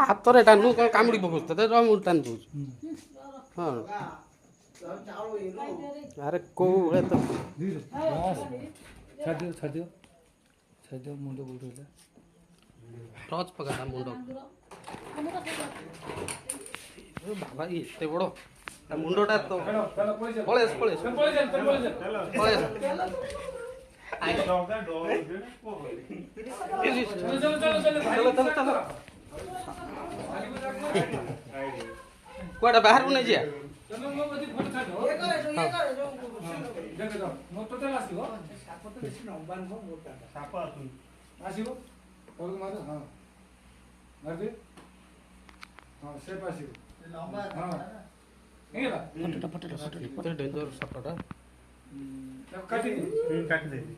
ହାତରେ ଟାଣୁ କ'ଣ କାମୁଡ଼ି ପକଉଛୁ ତତେ ରହ ମୁଁ ଟାଣି ଦଉଛି ହଁ ଆରେ କୋଉ ଭଳିଆ ତ ଛାଡ଼ିଦିଅ ମୁଣ୍ଡ ବୁଲେଇଲା ଟଚ୍ ପକା ମୁଣ୍ଡ ବାବା ଏତେ ବଡ଼ ତା ମୁଣ୍ଡଟା ତ ପଳେଇ ପଳେଇ କୁଆଡ଼େ ବାହାରକୁ ନେଇ ଯିବା ଡେଞ୍ଜର ସାପଟା କାଟିଦେବି।